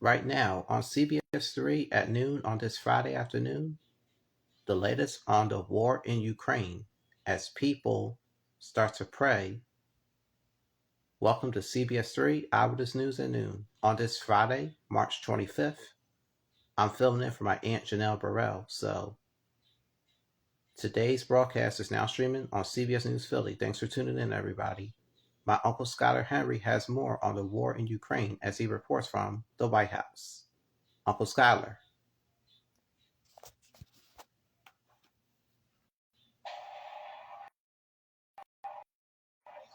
Right now on CBS 3 at noon on this Friday afternoon, the latest on the war in Ukraine as people start to pray. Welcome to CBS 3 Eyewitness News at noon. On this Friday, March 25th, I'm filming in for my Aunt Janelle Burrell. So today's broadcast is now streaming on CBS News Philly. Thanks for tuning in, everybody. My Uncle Skyler Henry has more on the war in Ukraine as he reports from the White House. Uncle Skyler.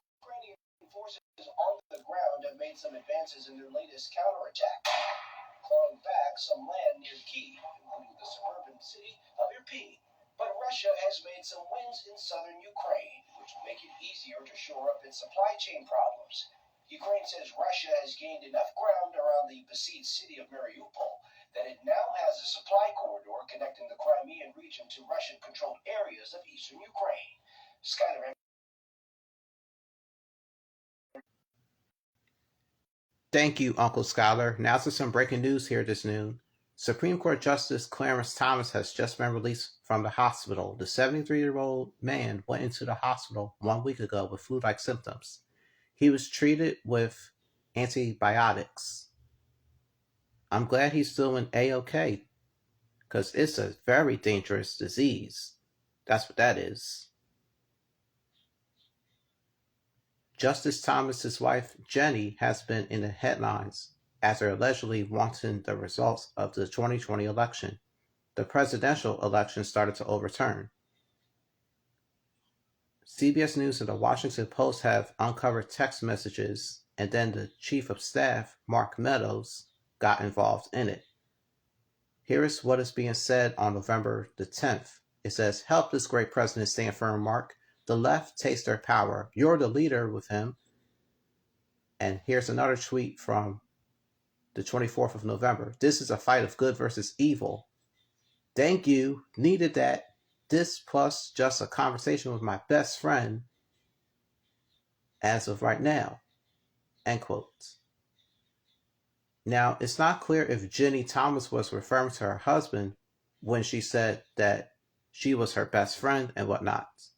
Ukrainian forces on the ground have made some advances in their latest counterattack, clawing back some land near Kyiv, including the suburban city of Irpin. But Russia has made some wins in southern Ukraine, which will make it easier to shore up its supply chain problems. Ukraine says Russia has gained enough ground around the besieged city of Mariupol that it now has a supply corridor connecting the Crimean region to Russian-controlled areas of eastern Ukraine. Skyler. Thank you, Uncle Skyler. Now to some breaking news here this noon. Supreme Court Justice Clarence Thomas has just been released from the hospital. The 73-year-old man went into the hospital 1 week ago with flu-like symptoms. He was treated with antibiotics. I'm glad he's doing A-OK, because it's a very dangerous disease. That's what that is. Justice Thomas's wife, Ginny, has been in the headlines after allegedly wanting the results of the 2020 election. The presidential election started to overturn. CBS News and the Washington Post have uncovered text messages, and then the chief of staff, Mark Meadows, got involved in it. Here is what is being said on November the 10th. It says, "Help this great president stand firm, Mark. The left takes their power. You're the leader with him." And here's another tweet from the 24th of November. "This is a fight of good versus evil. Thank you. Needed that. This plus just a conversation with my best friend as of right now." End quote. Now, it's not clear if Ginny Thomas was referring to her husband when she said that she was her best friend and whatnot.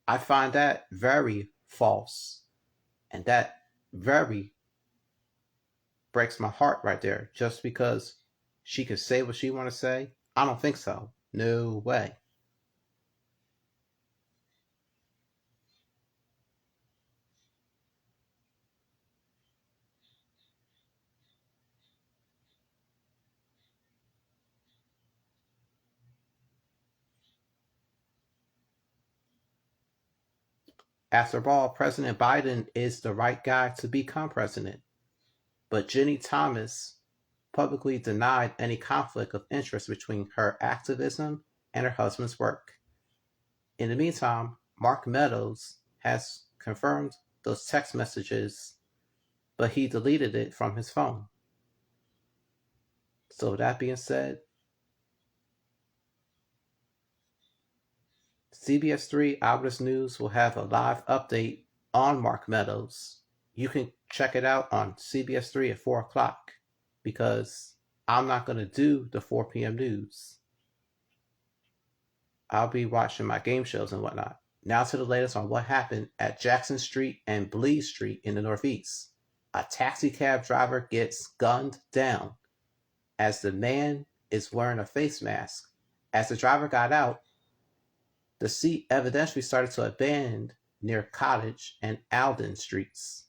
I find that very false, and that very breaks my heart right there. Just because she could say what she want to say, I don't think so. No way. After all, President Biden is the right guy to become president. But Ginny Thomas publicly denied any conflict of interest between her activism and her husband's work. In the meantime, Mark Meadows has confirmed those text messages, but he deleted it from his phone. So with that being said, CBS 3 Eyewitness News will have a live update on Mark Meadows. You can check it out on CBS 3 at 4 o'clock, because I'm not going to do the 4 p.m. news. I'll be watching my game shows and whatnot. Now to the latest on what happened at Jackson Street and Bleed Street in the Northeast. A taxi cab driver gets gunned down as the man is wearing a face mask. As the driver got out, the seat evidently started to abandon near Cottage and Alden Streets.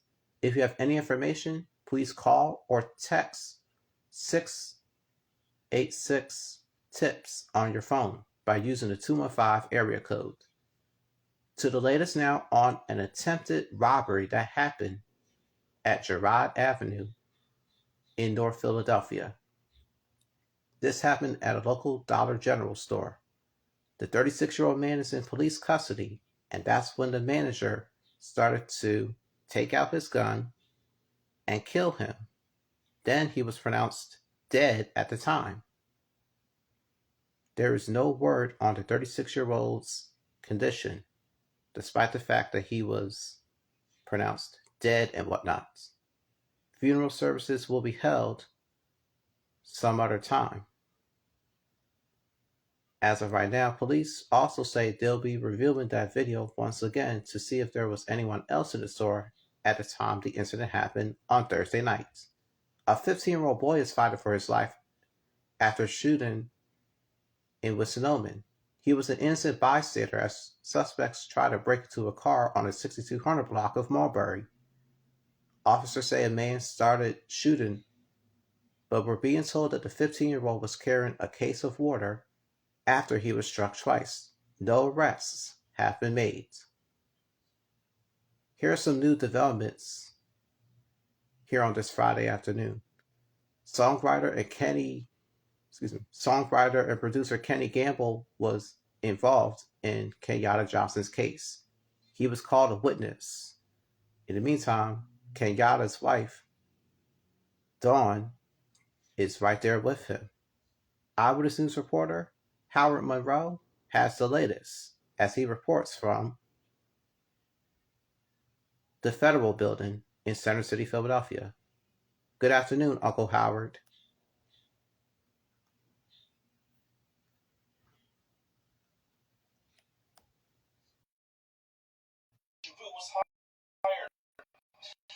If you have any information, please call or text 686-TIPS on your phone by using the 215 area code. To the latest now on an attempted robbery that happened at Girard Avenue in North Philadelphia. This happened at a local Dollar General store. The 36-year-old man is in police custody, and that's when the manager started to take out his gun and kill him. Then he was pronounced dead at the time. There is no word on the 36-year-old's condition, despite the fact that he was pronounced dead and whatnot. Funeral services will be held some other time. As of right now, police also say they'll be reviewing that video once again to see if there was anyone else in the store at the time the incident happened on Thursday night. A 15-year-old boy is fighting for his life after shooting in Wisconsin. He was an innocent bystander as suspects tried to break into a car on the 6200 block of Mulberry. Officers say a man started shooting, but were being told that the 15-year-old was carrying a case of water after he was struck twice. No arrests have been made. Here are some new developments here on this Friday afternoon. Songwriter and producer Kenny Gamble was involved in Kenyatta Johnson's case. He was called a witness. In the meantime, Kenyatta's wife, Dawn, is right there with him. Eyewitness News reporter Howard Monroe has the latest as he reports from the Federal Building in Center City, Philadelphia. Good afternoon, Uncle Howard.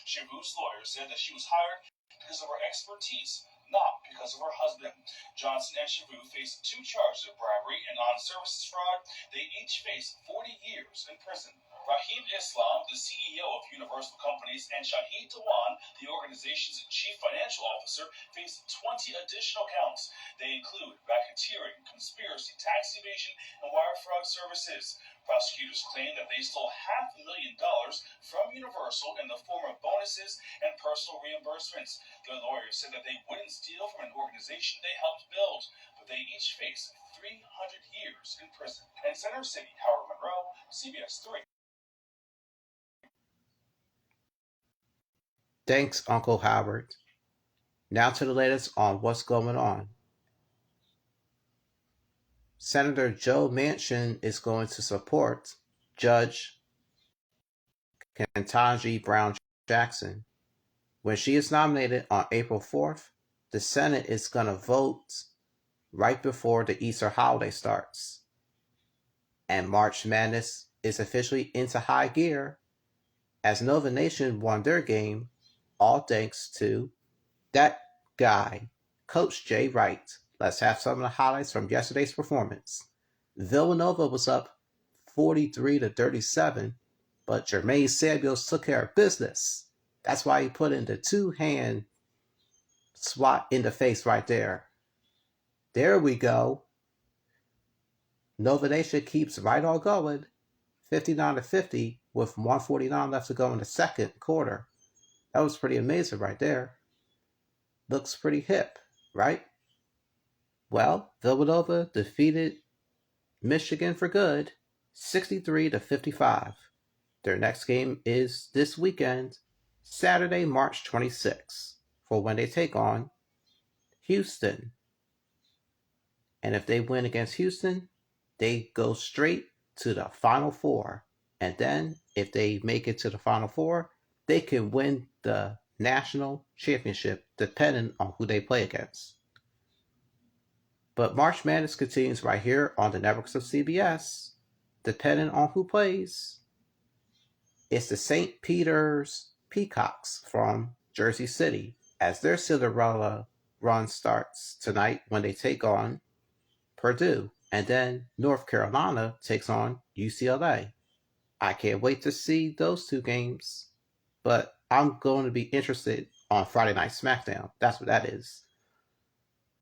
Shavu's lawyer said that she was hired because of her expertise, not because of her husband. Johnson and Shavu face 2 charges of bribery and on-services fraud. They each face 40 years in prison. Rahim Islam, the CEO of Universal Companies, and Shahid Dewan, the organization's chief financial officer, face 20 additional counts. They include racketeering, conspiracy, tax evasion, and wire fraud services. Prosecutors claim that they stole $500,000 from Universal in the form of bonuses and personal reimbursements. Their lawyers said that they wouldn't steal from an organization they helped build, but they each face 300 years in prison. In Center City, Howard Monroe, CBS 3. Thanks, Uncle Howard. Now to the latest on what's going on. Senator Joe Manchin is going to support Judge Ketanji Brown Jackson. When she is nominated on April 4th, the Senate is going to vote right before the Easter holiday starts. And March Madness is officially into high gear as Nova Nation won their game, all thanks to that guy, Coach Jay Wright. Let's have some of the highlights from yesterday's performance. Villanova was up 43-37, but Jermaine Samuels took care of business. That's why he put in the 2-hand swat in the face right there. There we go. Nova Nation keeps right on going, 59-50 with 1:49 left to go in the second quarter. That was pretty amazing right there. Looks pretty hip, right? Well, Villanova defeated Michigan for good, 63-55. Their next game is this weekend, Saturday, March 26th, for when they take on Houston. And if they win against Houston, they go straight to the Final Four. And then, if they make it to the Final Four, they can win the national championship depending on who they play against. But March Madness continues right here on the networks of CBS, depending on who plays. It's the St. Peter's Peacocks from Jersey City, as their Cinderella run starts tonight when they take on Purdue, and then North Carolina takes on UCLA. I can't wait to see those 2 games, but I'm going to be interested on Friday Night SmackDown. That's what that is.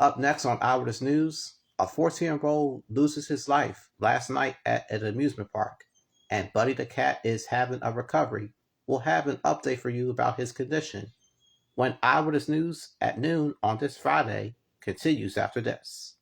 Up next on Eyewitness News, a 14-year-old loses his life last night at an amusement park, and Buddy the Cat is having a recovery. We'll have an update for you about his condition when Eyewitness News at noon on this Friday continues after this.